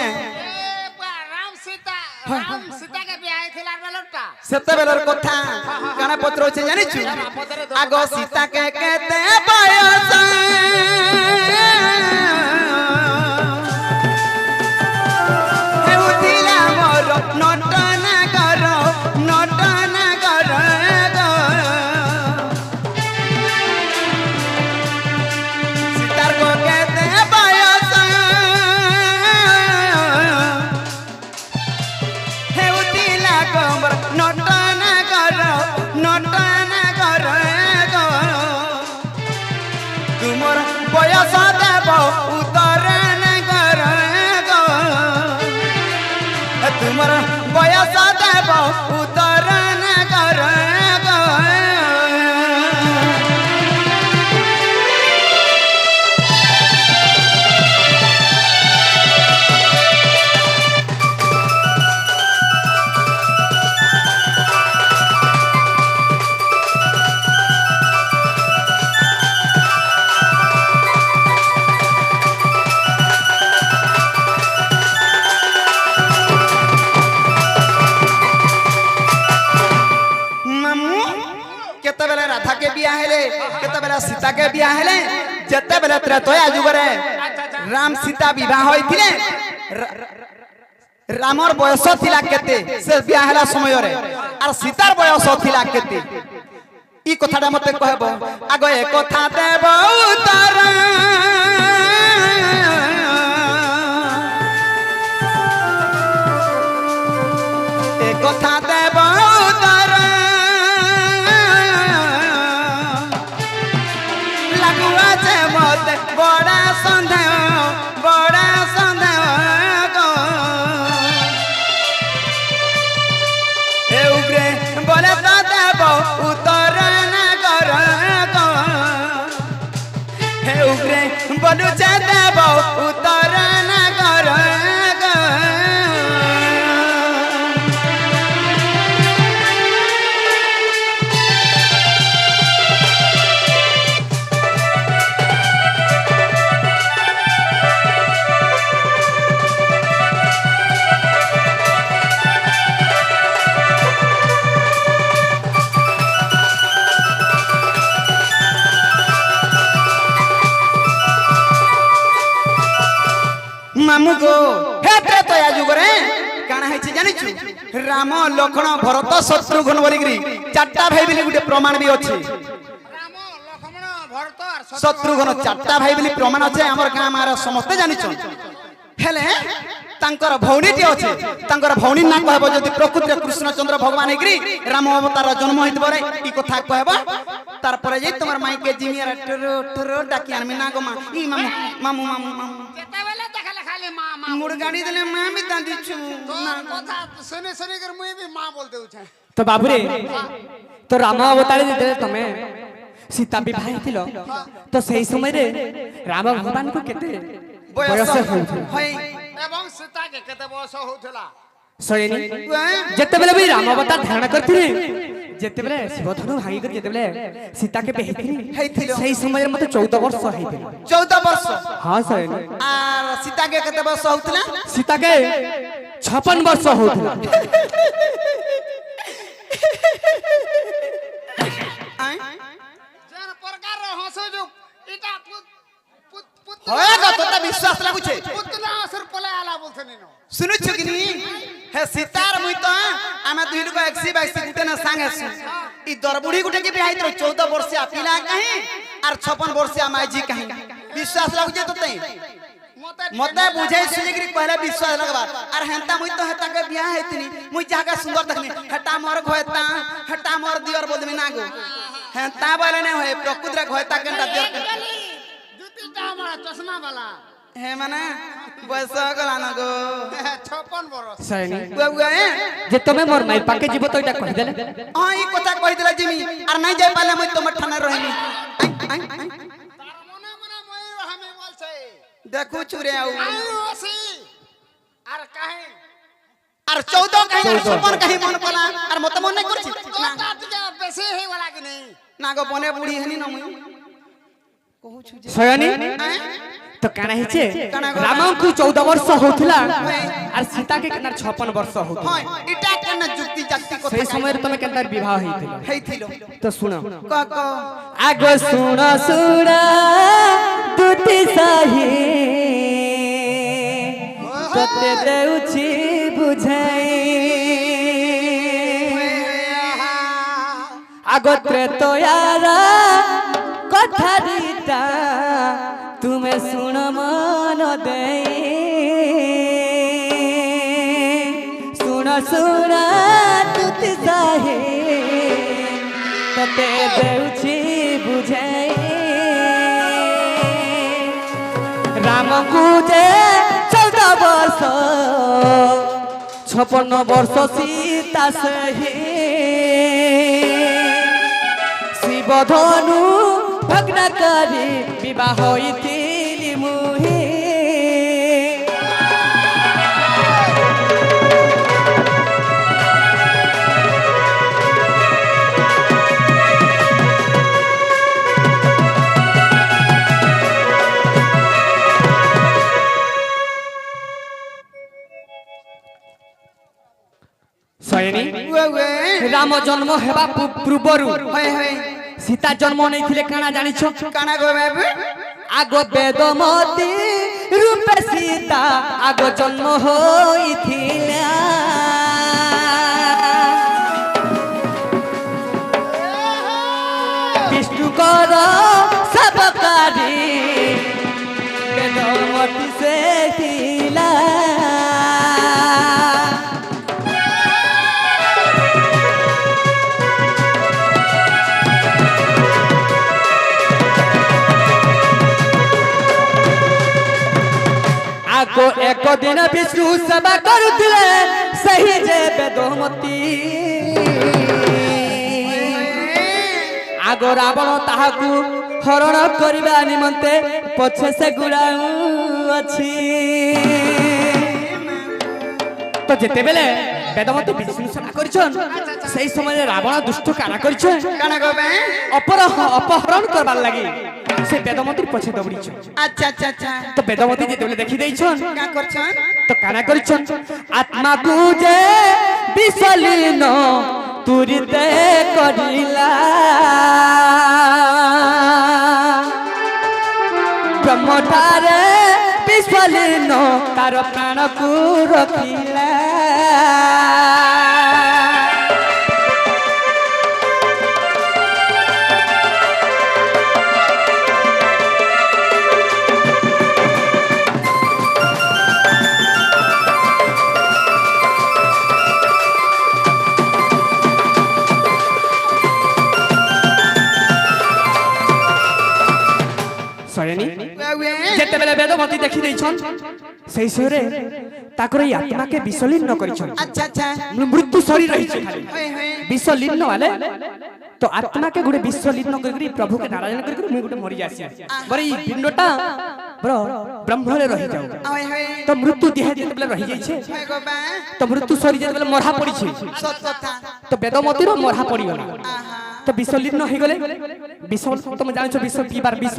राम सीता के ब्याह थिला बेलटा ସେତେବେଳର କଥା କାଣା ପଚରଉଛେ ଜାଣିଛୁ ଆଗ ସୀତା କେ କେତେ ବୟସ ହେଉଥିଲା ମୋର ନଟନ କର ସୀତାର କ କେତେ ବୟସ ହେଉଥିଲା କମର ନଟନ କର ତୁମର ବୟସ ଦେବ ଉତ୍ତରଣ କର ତୁମର ବୟସ ଦେବ ଉତ୍ତରଣ କର केतेबेले राधा के बिया हेले केतेबेले सीता के बिया हेले जेतेबेले त्रैतया जुगरे राम सीता विवाह होइथिले रामर बयस थिला केते से बिया हेला समय रे आर सीतार बयस थिला केते ई कथाटा मते कहबो आगो ए कथा देब उतर ए कथा देब उतर बड़ा सन्देह हे उग्रे बोले तो देव उतरण कर हे उग्रे बोलू चे देव उतरण कर मामू गो हे त्रैतया जुगरे काना हैछि जानिछु राम लक्ष्मण भरत शत्रुघ्न बोलिग्री चारटा भाई बिली गुटे प्रमाण भी अछि राम लक्ष्मण भरत और शत्रुघ्न चारटा भाई बिली प्रमाण अछि हमर गां मार समस्त जानिछु हेले तांकर भौणीटी अछि तांकर भौणी ना कहबो जदि प्रकृति कृष्णचंद्र भगवान हेग्री राम अवतार जन्म होइत बरे ई कथा कहबो तार परे जे तमर माई के जिमिया टरो डाकी आनमी ना गो मा ई मामू केतेबेले देखले खाली मां मां मुड़ गाड़ी देले मां भी दादी छु तो कथा सुने सुने कर मुई भी मां बोल देउ छै तो बाबूरे तो राम अवतार जेते तमे सीता विवाह थिलो तो सही समय रे राम भगवान को केते बयस होई एवं सीता के केते बयस होथला सयनी जेतेबेले भी राम अवतार धारण करथिले जेतेबेले शिवधनु भांगी कर जेतेबेले सीता के हेइथिलो सही समय रे मते 14 वर्ष हेइथिलो 14 वर्ष हां सयनी आ सीता के केते वर्ष होतला सीता के 56 वर्ष होतला जन प्रकार हंसो जो इटा होय गो तोता विश्वास लागु छे पुतना असर पले आला बोलथनी न सुनु छ कि नी हे सीतार मुई तो आमे दुहिन को 122 गुटे ना संगे सु ई दरबुड़ी गुटे के बियाह 14 वर्ष पिला कहीं और 56 वर्ष माई जी कहीं विश्वास लागु छे तोते मते बुझे सुजिग्री पहले विश्वास लगबा और हेंता मुई तो हेता के बियाह हेतनी मुई जागा सुंदर देखनी हटा मोर घोयता हटा मोर दियर बोलमी ना गो हेंता बोले ने होय प्रकृति रे घोयता केनटा दियर जुतीटा हमरा चश्मा वाला হে মানে বয়স গলা না গো 56 বরস সয়নি বুয়া বুয়া যে তুমি মোর মাই পাকে জীব তো এটা কই দেলে এই কথা কই দিলা জিমি আর নাই যাই পালে মই তোমার ঠানা রহিনি তার মনে মনে মই আমি বলছে দেখু চুরে আউ আলু আসি আর কাহে আর 14 কাহি আর 56 কাহি মন পলা আর মত মন নাই করছি না তোটা টিকে বেশি হে वाला कि नहीं না গো বনে বুড়ি হেনি না মই কহুছু যে সয়নি তো কানা হিছে রামଙ୍କୁ 14 ବର୍ଷ ହଉଥିଲା আর সীতাকে কেনার 56 ବର୍ଷ ହଉଥିଲା হয় এটা কেন যুক্তি জাতি কথা সেই সমୟରେ তুমি কেনতার বিবাহ হইছিল হেইছিল তো শুনো ক ক আগ শুণ শুণ দুটি সাহি তোতে দেউছি বুঝাই আগত্রে তোয়ারা কথারিটা তুমি শুণ মন দেই শুণ শুণ দুটি সাহি তোতে দেউছি বুঝাই রামଙ୍କୁ যে 14 ବର୍ଷ 56 ବର୍ଷ সীতা সহি শিবধনু ভগ্ন করি বিবাহ হইতিলি মুহি সয়নি বুয়া বুয়া রাম জন্ম হেবা পূର୍ବরু হয় হয় সীতা জন্ম নেইଥିଲେ কানা জানিছ কানা গো বাবু আগ বেদমতি রূপে সীতা আগ জন্ম হইଥିଲା বিষ্ণুকর সবকারি বেদমতি সে ଥିଲା আগো এক দিন বিষ্ণু সেবা করুଥିଲେ সেই যে বেদমতি আগ রাবণ তাহাকু হরণ করিবা নিমন্তে পছে সে গুড়াউ ଅଛି তো যেতেবেলে বেদমতি বিষ্ণু সেবা করিছন সেই সময় রাবণ দুষ্ট কানা করিছে কানা গো বে অপহরণ করবার লাগি সে বেদমতির পছে দৌড়িছ আচ্ছা আচ্ছা আচ্ছা তো বেদমতি যেতেবেলে দেখি দেইছন কা করছন তো কানা করিছন আত্মাকু যে বিসলীন তুরিতে করিলা ব্রহ্মঠারে বিসলীন তার প্রাণকু রখিলা সয়নি বুয়া বুয়া যেতেবেলে বেদমতি দেখি দেইছন সেই সময়ে তাকর এই আত্মাকে বিসলীন করিছন আচ্ছা আচ্ছা মৃত্যু শরীর রহিছে খালি হয় হয় বিশ্বলীন वाले তো আত্মাকে গুড়ে বিশ্বলীন করি প্রভুকে নারায়ণ করি মুই গুড়ে মরি যাসি বরে এই পিণ্ডটা বড় ব্রহ্মরে রহি যাও হয় হয় তো মৃত্যু দেহে যেতবেলে রহি যাইছে হয় গো বা তো মৃত্যু শরীর যেতবেলে মরহা পড়িছে সত কথা তো বেদমতির মরহা পড়িগলা আহা তো বিশ্বলীন হয়ে গলে বিশ্ব তুমি জানিছো বিশ্ব পিবার বিশ্ব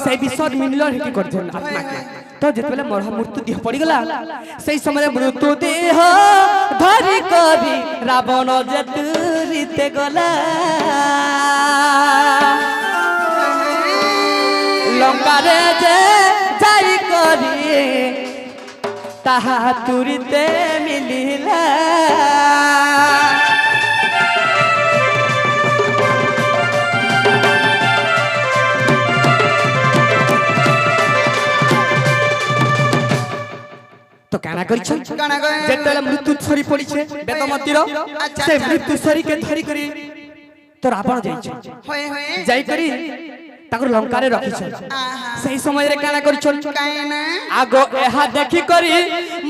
সেই বিশ্ব মিলল কি করছেন আত্মাকে তো যেতবেলে মরহা মৃত্যু দেহ পড়িগলা সেই সময় মৃত্যু দেহ ধরি করি রাবণ যেতুরিতে গলা লঙ্কারে যে যাই করি তাহা তুরিতে মিলিলা তো কানা করিছ কানা গো যেতবেলে মৃত্যু ছড়ি পড়িছে বেদমতির আচ্ছা, সেই আচ্ছা। মৃত্যু ছড়িকে ধরি করি তো রাবণ যাইছে হয় হয় যাই করি ତାକୁ ଲଙ୍କାରେ ରଖିଛନ୍ ଆହା ସେଇ ସମୟରେ କାଣା କରିଛନ୍ କାଇଁ ନା ଆଗ ଏହା ଦେଖି କରି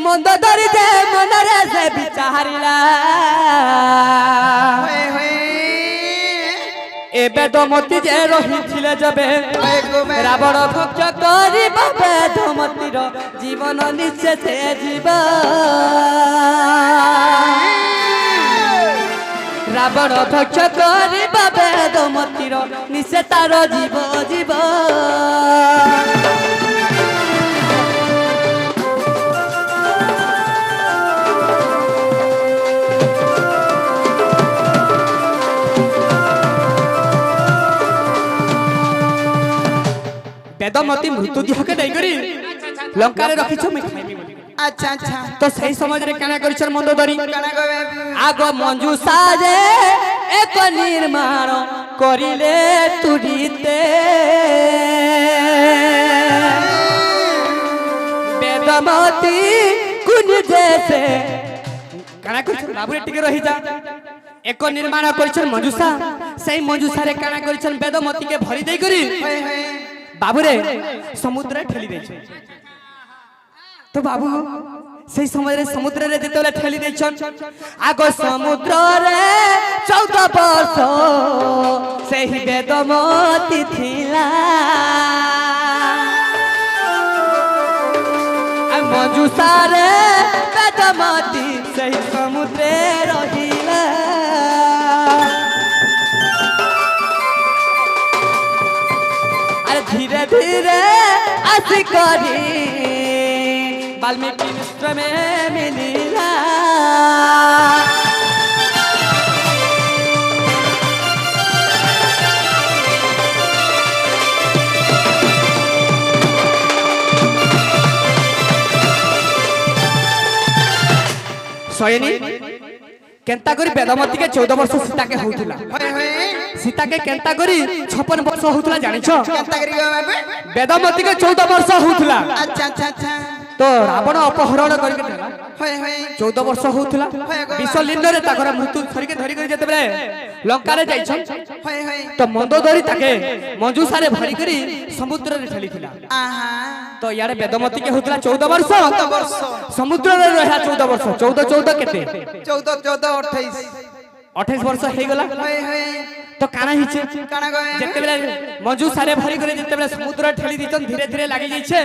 ମନ୍ଦ ଧରି ଯେ ମନରେ ସେ ବିଚାରିଲା ହୋଏ ହୋଏ ଏବେ ଦମତି ଯେ ରହିଥିଲେ ଯେବେ ହୋଏ ଗୋବେ ରାବଣ ଭକ୍ଷ କରିବ ବେଦମତିର ଜୀବନ ନିଶ୍ଚେ ସେ ଯିବ ରାବଣ ଭକ୍ଷ କରିବ ବେଦମତିର ନିଶ୍ଚେ ତାର ଯିବ ଯିବ ବେଦମତି ମୃତ୍ୟୁ ଦେହକେ ଦେଇକରି ଲଙ୍କାରେ ରଖିଛ ମୁଇଁ ଖାଇବି ବୋଲି আচ্ছা আচ্ছা তো সেই সমୟରେ কাଣା কৰিছন মন্দোদରୀ কানা গোবে আগ মঞ্জু সাজে এক নির্মাণ করিলে তুড়িতে বেদমতি কুনি দেশে কাଣା কৰিছন বাবুরে টিকে রহি যা এক নির্মাণ কৰিছন মঞ্জুসা সেই মঞ্জুসারে কাଣା কৰিছন বেদমতিকে ভরি দেই করি হোয়ে হোয়ে বাবুরে সমুদ্রে ঠেলি দিয়েছে তো বাবু সেই সময়ের সমুদ্রে যেতবে ঠেলি দিয়েছন আগ সমুদ্রে 14 বর্ষ সেই বেদমতি থিলা মঞ্জুসারে বেদমতি সেই সমুদ্রে রহিলা धीरे धीरे आसी करी वाल्मीकि मिश्र में मिलिला सयनी केंता करी बेदमती के 14 वर्ष सीता के होउतला হোয়ে হোয়ে सीता के केंता करी 56 वर्ष होउतला जानिछो কেনতা করি গোবে বেদমती के 14 वर्ष होउतला আচ্ছা আচ্ছা আচ্ছা तो रावण अपहरण करके देला হোয়ে হোয়ে 14 वर्ष होउतला विश्वलिंग रे ताकर मृत्यु धरिके धरि कर जेते बेले लंका रे जाइछन হোয়ে হোয়ে तो मंदोदरी ताके मंजूसा रे भरी करी समुद्र रे ठेलीथिला আহা तो यारे बेदमती के होउतला 14 वर्ष 14 वर्ष समुद्र रे रहया 14 वर्ष 14 14 केते 14 14 28 28 वर्ष हे गला হোয়ে হোয়ে तो काना हिचे কানা গোবে जेते बेले मंजू सारे भरी करे जेते बेले समुद्र ठेली दितन धीरे धीरे लागि जाइछे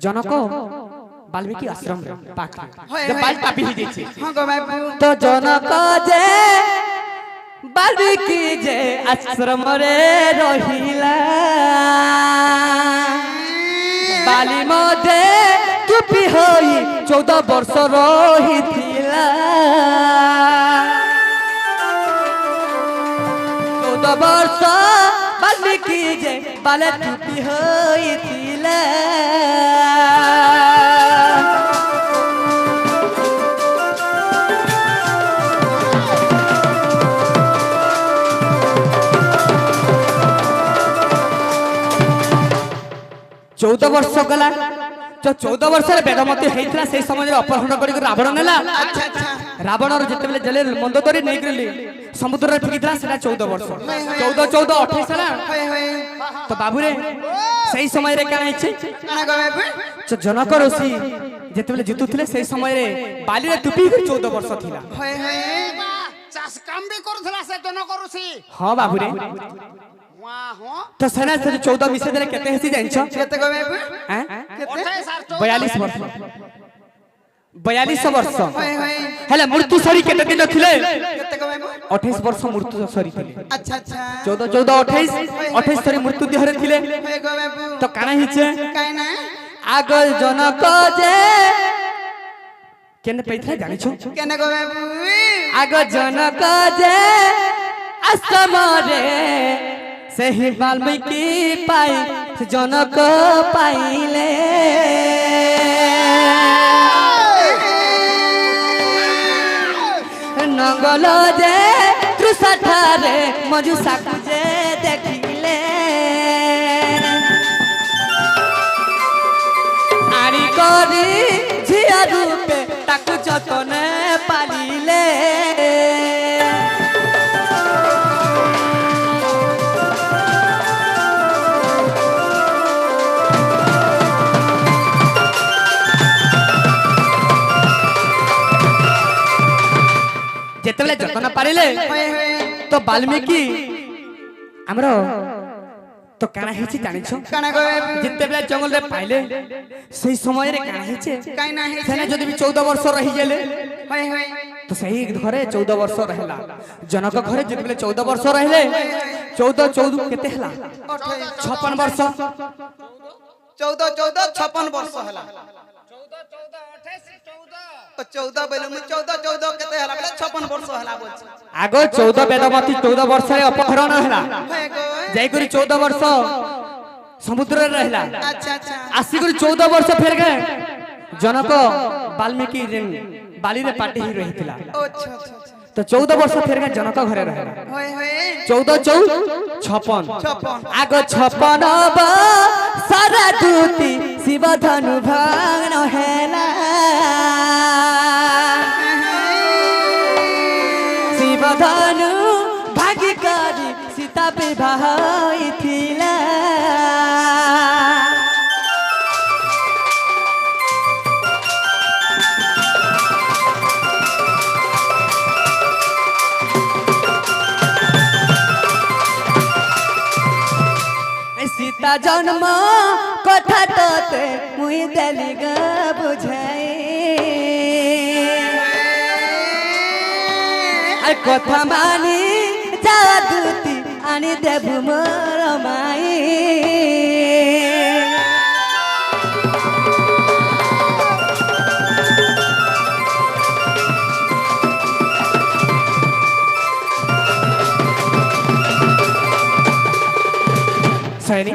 जनक वाल्मीकि आश्रम रे पाखरे होय, जे होय। बाल पापी हि जाइछे হ্যাঁ গোবে तो जनक जे वाल्मीकि जे आश्रम रे रहिला बाली मधे चुपी होई 14 वर्ष रहिथिला 14 वर्ष वाल्मीकि जे बाले चुपी होइथिला चौदह वर्ष गला जो 14 वर्ष बेदमती होइथिला से समय अपहरण करी रावण नेला আচ্ছা আচ্ছা रावण जेते बेले जले मंदोदरी नै गली समुद्र रे ठिकिथिला सेटा 14 वर्ष 14 14 28 साला হোয়ে হোয়ে तो बाबू रे सही समय रे काना इच्छे কানা গোবে तो जनक ऋषि जेते बेले जितुथिले सही समय रे बाली रे टुपी 14 वर्ष थिला হোয়ে হোয়ে চাষ কাম বি করুଥିଲା সে জন করুছি हां बाबू रे ওয়া হো तो सेना से 14 मिसे देले केते हेसी जानिछ কেতে গোবে हैं কেতে 28 42 वर्ष 42 वर्ष হোয়ে হোয়ে हेले मृत्यु सरी केते दिन थिले কেতে গোবে 28 वर्ष मृत्यु सरी थिले আচ্ছা আচ্ছা 14 14 28 28 सरी मृत्यु देहरे थिले হোয়ে গোবে तो काना हिचे কাই না आगल जनक जे केने पैथले जानिछ কেনে গোবে आग जनक जे आश्रम रे सही वाल्मीकि पाई जनक पाइले नंगल जे त्रुसाठारे मजुसा जे देखिले आरी करी झिया रूपे ताकु जतने पालिले যেতবেলে যতন পারিলে হয়ে হয়ে তো বাল্মীকি আমরা তো কানা হেছি জানিছ কানা গো যেতবেলে জঙ্গলে পাইলে সেই সময়ের কানা হেছে কাই না হে সেনে যদি 14 ବର୍ଷ রহি গেলে হয়ে হয়ে তো সেই ঘরে 14 ବର୍ଷ রহিলা জনক ঘরে যেতবেলে 14 ବର୍ଷ রহিলে 14 কেতে হেলা 56 ବର୍ଷ 14 56 ବର୍ଷ ହେଲା 14 বেলୁ 14 কেতে ହେଲା বেলে 56 ବର୍ଷ ହେଲା ବୋଲଛି আগ 14 বেদমতী 14 ବର୍ଷରେ অপহରଣ ହେଲା হয়ে গো যাই করি 14 ବର୍ଷ সমুদ্ରରେ রহিলা আচ্ছা আচ্ছা আসি করি 14 ବର୍ଷ ফের গে জনক বাল্মীকি বালিরে পাটি হি রহিতিলা আচ্ছা আচ্ছা তো 14 ବର୍ଷ ফের গে জনক ঘরে রহিলা হয়ে হয়ে 14 56 56 আগ 56 সারা দুতি শিব ধনু ভাঙ হেলা শিব ধনু ভাগি করি সীতা বিবাহ হইছিলা সীতা জন্ম কথা তোতে মুই দেলি গা বুঝাই আর কথা মানি যাওয়া দুতি আনি দেবু মোর মাই সৈনী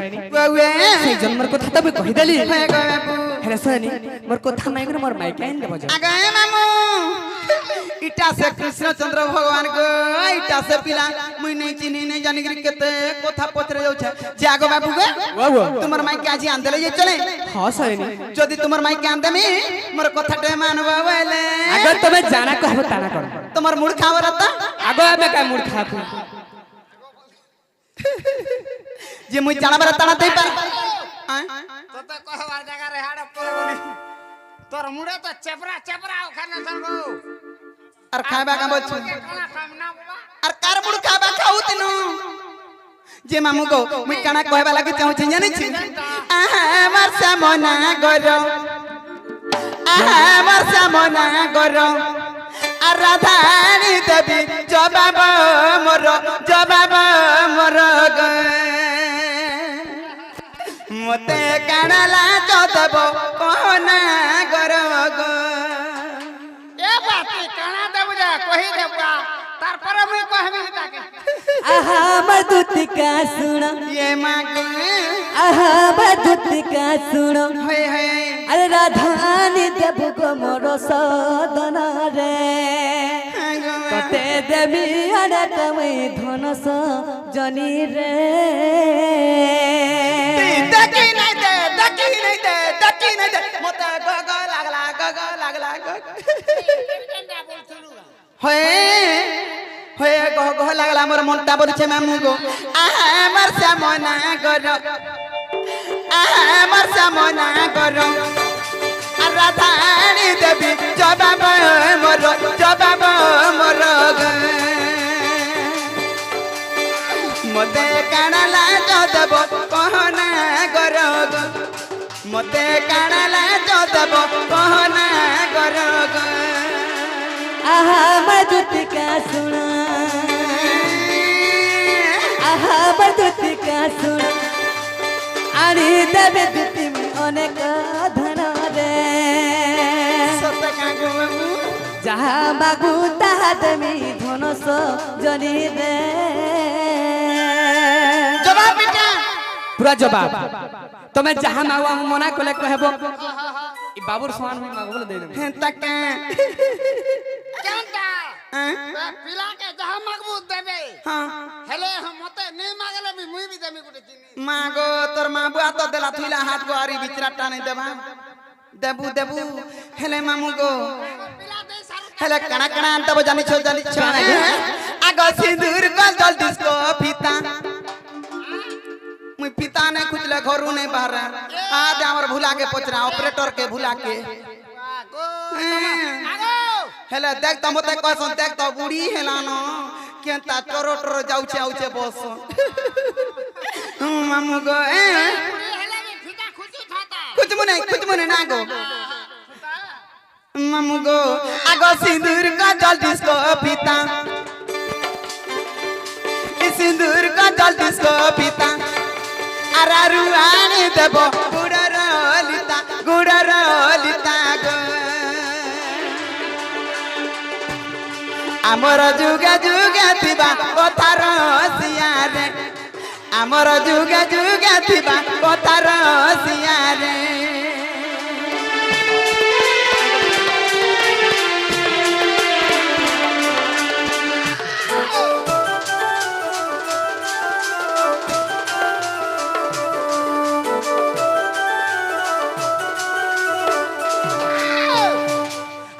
ওয়ে সেই জন্মর কথা তবে কহিদেলি হয়ে গো বাবু হেলে সৈনী মোর কথা মাইক মোর মাইক আইন দেব আগে মামু ইটা সে কৃষ্ণচন্দ্র ভগবান গো ইটা সে পিলা মুই নাই চিনি নাই জানি গরি কেতে কথা পত্রে যাউছে যে আগো বাবু গো তোমার মাইকে আজি আনদেলে যে চলে হ্যাঁ সৈনী যদি তোমার মাইকে আনদেমি মোর কথাটে মানবা বলে আগ তুমি জানা কহব তানা কর তোমার মুড় খাবার তা আগ আমি কাই মুড় খাবো যে মুই জানাবার তাড়াতেই পারি তোতে কহবার জায়গা রে হাড় পড়বনি তোর মুড়ে তো চেপরা ওখানে সঙ্গো আর খাইবা কা বলছ কানা খাম না বাবা আর কার মুড় খাবা খাও তিনু যে মামু গো মুই কানা কইবা লাগি চাহুছি জানিছি আমার সামনা গর আমার সামনা গর আর রাধানি দেবী জবাব মোর গ মতে কানালা চদব কোনা গর গ এ বাতি কানা দেবু যা কহি দেবা তারপরে মুই কহবি তাকে আহা আমার দুতিকা শুণ ये मांग আহা আমার দুতিকা শুণ होय होय আরে রাধানি দেবু গো মোর সদন রে তোতে দেবী আরে তুমি ধনস জনি রে दकी नहीं दे मत ग लागला होय होय ग लागला मोर मनटा बोलछे मामू गो আমার সামনা কর আর রাধানি দেবী জবাব মোর গ মতে কানালা চদব কহনা গর গ মতে কানালা চদব কহনা গর গ আহা আমার দুতিকা শুণ আহা আমার দুতিকা শুণ আরে দেবে দুতি অনেক ধন রে সত কাগো বাবু যাহা মাগু তাহা দেমি ধনস জনি রে জবাব বেটা পুরা জবাব তুমি যাহা মাগো মনা কলে কহব ই বাবুর সমান হই মাগো বলে দেই দেব হ্যাঁ তাকা কেনটা হ্যাঁ পিলাকে যাহা মাগবু দেবে হ্যাঁ হেলে মতে নেই মাগলে মুই বি দেমি গুটে চিনি মা গো তোর মা বুয়া তো দেলা থুইলা হাত গো আরি বিচরা টানে দেবা দেবু হেলে মামু গো পিলা দে সার হেলে কানা কানা আনতে জানিছো আগ সিঁদুর গল জল ডিস্কো ফিতা मुई पिता ने खुजले घरू नहीं बाहर आज हमर भुला के पचरा ऑपरेटर के भुला के আগো हेले देख त मते कहसन देख त बुढ़ी हेला न केनता टरो टरो जाउछे आउछे बस मामू गो हेले भी फिटा खुशी थाता कुछ मुने ना गो मामू गो आगो सिंदूर का जल डिस्को पीता सिंदूर का जल डिस्को पीता आरारू आनी देबो गुड़र लिता गो आमर जुगा जुगा थिबा कथार सियारे आमर जुगा जुगा थिबा कथार सियारे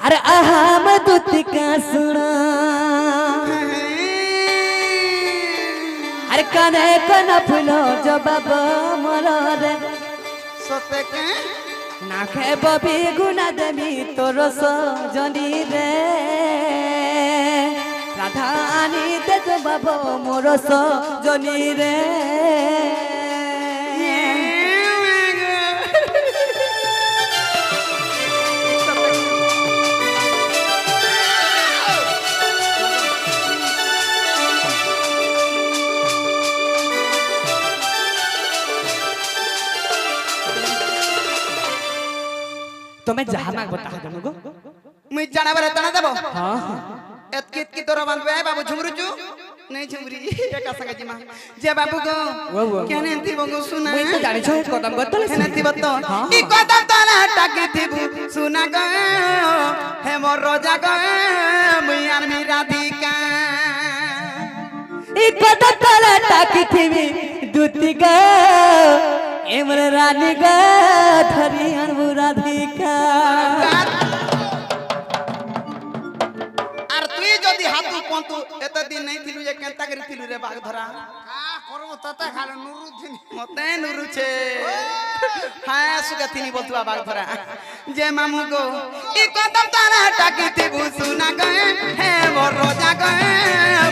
अरे आहा मधुति का सुना अरे कने कन फुलो जो बाबा मोर रे सते के नाखे बबी गुना देवी तोर सजनी रे राधानी दे जो बाबा मोर सजनी रे तुम्हें जहाँ मांग बता दो मगो मुई जाना बारे तना देबो हाँ एतकी तोरा बांधबे बाबू झुमरुचू नहीं झुमरी एका संगे जिमा जे बाबू गो वो केने थी बगो सुना मुई तो जाने छो कदम बतल केने थी बतो ई कदम तोरा टाकी थी सुना गो हे मोर रोजा गो मुई आर मी राधिका ई कदम तोरा टाकी थी दूती गा एमर रानी गा धरी अनुराधिका आर तुई जदी हाथू पंतु एत दिन नहीं थिलु जे केनता करी थिलु रे बाग धरा का करबो तते खाले नुरुथिन मते नुरु छे हां सुगथिनी बोलतुआ बाग धरा जे मामू गो ई कदम तारा टाकी थी सुना गए हे मोर रोजा गए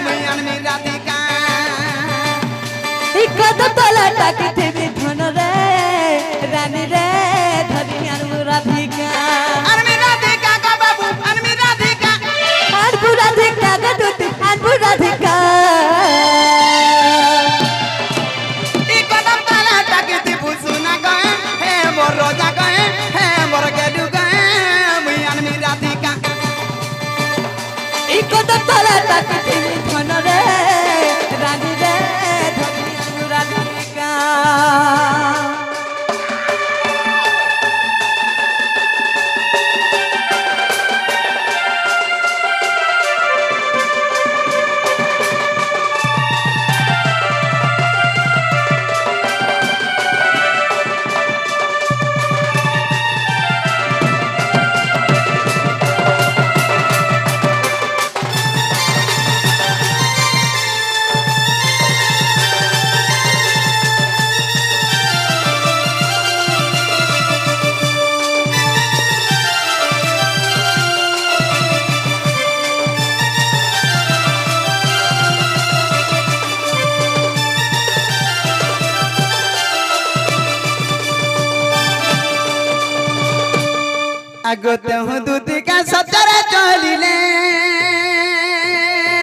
मुई अनमी राधिका ई कदम तोरा टाकी थी धन रे रानी रे धरी अनुराधिका अनमी राधिका का बाबू अनमी राधिका अनुराधिका गा दूती अनुराधिका ई कदम तारा टाकी थी सुना गए हे मोर रोजा गए हे मोर गेडू गए मुई अनमी राधिका ई कदम तोरा टाकी थी धन रे रानी रे धरी अनुराधिका আগতে হুদুতি কা সতরে চলিলে